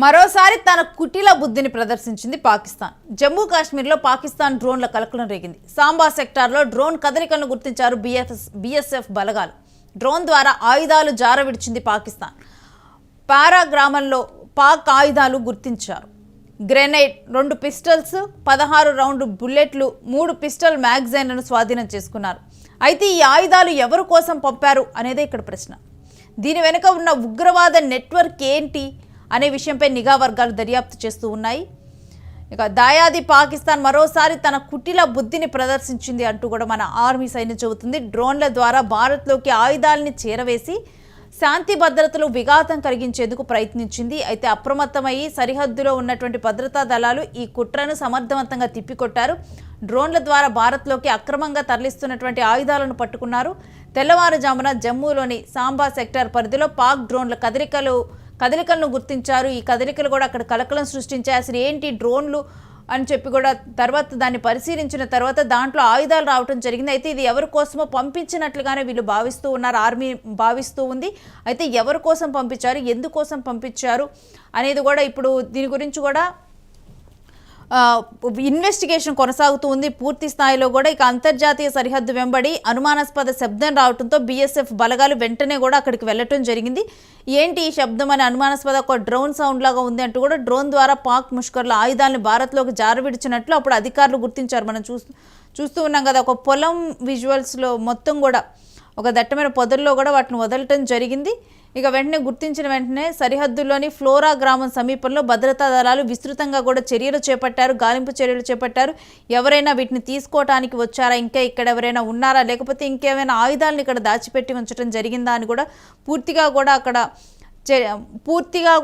మరోసారి తన కుటిల బుద్ధిని ప్రదర్శించింది పాకిస్తాన్. జమ్మూ కాశ్మీర్లో పాకిస్తాన్ డ్రోన్ల కలకలం రేగింది. సాంబా సెక్టార్లో డ్రోన్ కదలికలను గుర్తించారు బీఎస్ఎఫ్ బలగాలు. డ్రోన్ ద్వారా ఆయుధాలు జారవిడిచింది పాకిస్తాన్. పారా గ్రామంలో పాక్ ఆయుధాలు గుర్తించారు. గ్రెనేడ్, 2 పిస్టల్స్, 16 రౌండ్ బుల్లెట్లు, 3 పిస్టల్ మ్యాగజైన్లను స్వాధీనం చేసుకున్నారు. అయితే ఈ ఆయుధాలు ఎవరి కోసం పంపారు అనేదే ఇక్కడ ప్రశ్న. దీని వెనుక ఉన్న ఉగ్రవాద నెట్వర్క్ ఏంటి అనే విషయంపై నిఘా వర్గాలు దర్యాప్తు చేస్తూ ఉన్నాయి. ఇక దాయాది పాకిస్తాన్ మరోసారి తన కుటిల బుద్ధిని ప్రదర్శించింది అంటూ కూడా మన ఆర్మీ సైన్యం చెబుతుంది. డ్రోన్ల ద్వారా భారత్లోకి ఆయుధాలని చేరవేసి శాంతి భద్రతలు విఘాతం కలిగించేందుకు ప్రయత్నించింది. అయితే అప్రమత్తమయ్యి సరిహద్దులో ఉన్నటువంటి భద్రతా దళాలు ఈ కుట్రను సమర్థవంతంగా తిప్పికొట్టారు. డ్రోన్ల ద్వారా భారత్లోకి అక్రమంగా తరలిస్తున్నటువంటి ఆయుధాలను పట్టుకున్నారు. తెల్లవారుజామున జమ్మూలోని సాంబా సెక్టార్ పరిధిలో పాక్ డ్రోన్ల కదలికలను గుర్తించారు. ఈ కదలికలు కూడా అక్కడ కలకలం సృష్టించాయి. అసలు ఏంటి డ్రోన్లు అని చెప్పి కూడా తర్వాత దాన్ని పరిశీలించిన తర్వాత దాంట్లో ఆయుధాలు రావడం జరిగింది. అయితే ఇది ఎవరి కోసమో పంపించినట్లుగానే వీళ్ళు భావిస్తూ ఉన్నారు, ఆర్మీ భావిస్తూ ఉంది. అయితే ఎవరి కోసం పంపించారు, ఎందుకోసం పంపించారు అనేది కూడా ఇప్పుడు దీని గురించి కూడా ఇన్వెస్టిగేషన్ కొనసాగుతూ ఉంది పూర్తి స్థాయిలో కూడా. ఇక అంతర్జాతీయ సరిహద్దు వెంబడి అనుమానాస్పద శబ్దం రావడంతో బీఎస్ఎఫ్ బలగాలు వెంటనే కూడా అక్కడికి వెళ్ళటం జరిగింది. ఏంటి ఈ శబ్దం అని అనుమానాస్పద ఒక డ్రోన్ సౌండ్ లాగా ఉంది అంటూ కూడా డ్రోన్ ద్వారా పాక్ ముష్కర్ల ఆయుధాలను భారత్లోకి జారవిడిచినట్లు అప్పుడు అధికారులు గుర్తించారు. మనం చూస్తూ ఉన్నాం కదా, ఒక పొలం విజువల్స్లో మొత్తం కూడా ఒక దట్టమైన పొదల్లో కూడా వాటిని వదలటం జరిగింది. ఇక వెంటనే గుర్తించిన వెంటనే సరిహద్దుల్లోని ఫ్లోరా గ్రామం సమీపంలో భద్రతా దళాలు విస్తృతంగా కూడా చర్యలు చేపట్టారు, గాలింపు చర్యలు చేపట్టారు. ఎవరైనా వీటిని తీసుకోవటానికి వచ్చారా, ఇంకా ఇక్కడ ఎవరైనా ఉన్నారా, లేకపోతే ఇంకేమైనా ఆయుధాలను ఇక్కడ దాచిపెట్టి ఉంచడం జరిగిందా అని కూడా పూర్తిగా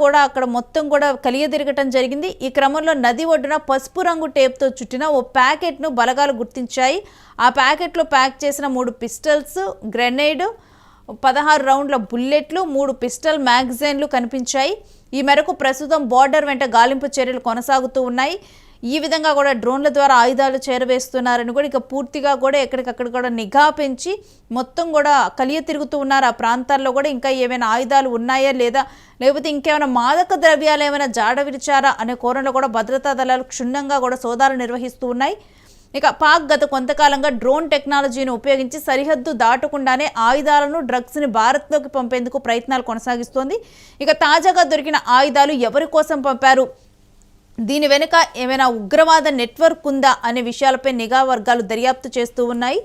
కూడా అక్కడ మొత్తం కూడా కలియదిరగటం జరిగింది. ఈ క్రమంలో నది ఒడ్డున పసుపు రంగు టేప్తో చుట్టిన ఓ ప్యాకెట్ను బలగాలు గుర్తించాయి. ఆ ప్యాకెట్లో ప్యాక్ చేసిన 3 పిస్టల్స్, గ్రెనేడ్, 16 రౌండ్ల బుల్లెట్లు, 3 పిస్టల్ మ్యాగజైన్లు కనిపించాయి. ఈ మేరకు ప్రస్తుతం బార్డర్ వెంట గాలింపు చర్యలు కొనసాగుతూ ఉన్నాయి. ఈ విధంగా కూడా డ్రోన్ల ద్వారా ఆయుధాలు చేరవేస్తున్నారని కూడా ఇక పూర్తిగా కూడా ఎక్కడికక్కడ కూడా నిఘా పెంచి మొత్తం కూడా కలియ తిరుగుతూ ఉన్నారు. ఆ ప్రాంతాల్లో కూడా ఇంకా ఏమైనా ఆయుధాలు ఉన్నాయా లేదా, లేకపోతే ఇంకేమైనా మాదక ద్రవ్యాలు ఏమైనా జాడ విడిచారా అనే కోణంలో కూడా భద్రతా దళాలు క్షుణ్ణంగా కూడా సోదాలు నిర్వహిస్తూ ఉన్నాయి. ఇక పాక్ గత కొంతకాలంగా డ్రోన్ టెక్నాలజీని ఉపయోగించి సరిహద్దు దాటకుండానే ఆయుధాలను, డ్రగ్స్ని భారత్లోకి పంపేందుకు ప్రయత్నాలు కొనసాగిస్తోంది. ఇక తాజాగా దొరికిన ఆయుధాలు ఎవరి కోసం పంపారు, దీని వెనుక ఏమైనా ఉగ్రవాద నెట్వర్క్ ఉందా అనే విషయాలపై నిఘా వర్గాలు దర్యాప్తు చేస్తూ ఉన్నాయి.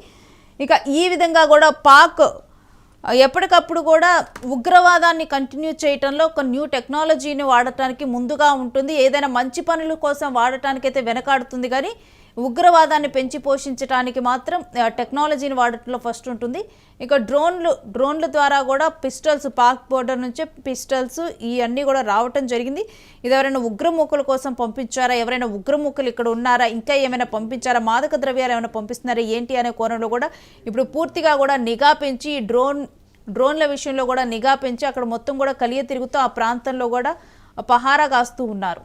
ఇక ఈ విధంగా కూడా పాక్ ఎప్పటికప్పుడు కూడా ఉగ్రవాదాన్ని కంటిన్యూ చేయడంలో ఒక న్యూ టెక్నాలజీని వాడటానికి ముందుగా ఉంటుంది. ఏదైనా మంచి పనుల కోసం వాడటానికైతే వెనకాడుతుంది, కానీ ఉగ్రవాదాన్ని పెంచి పోషించడానికి మాత్రం టెక్నాలజీని వాడటంలో ఫస్ట్ ఉంటుంది. ఇక డ్రోన్ల ద్వారా కూడా పిస్టల్స్, పాక్ బోర్డర్ నుంచే పిస్టల్స్ ఇవన్నీ కూడా రావటం జరిగింది. ఇది ఎవరైనా ఉగ్రమూకల కోసం పంపించారా, ఎవరైనా ఉగ్రమూకలు ఇక్కడ ఉన్నారా, ఇంకా ఏమైనా పంపించారా, మాదక ద్రవ్యాలు ఏమైనా పంపిస్తున్నారా ఏంటి అనే కోణంలో కూడా ఇప్పుడు పూర్తిగా కూడా నిఘా పెంచి డ్రోన్ల విషయంలో కూడా నిఘా పెంచి అక్కడ మొత్తం కూడా కలియ తిరుగుతూ ఆ ప్రాంతంలో కూడా పహారా కాస్తూ ఉన్నారు.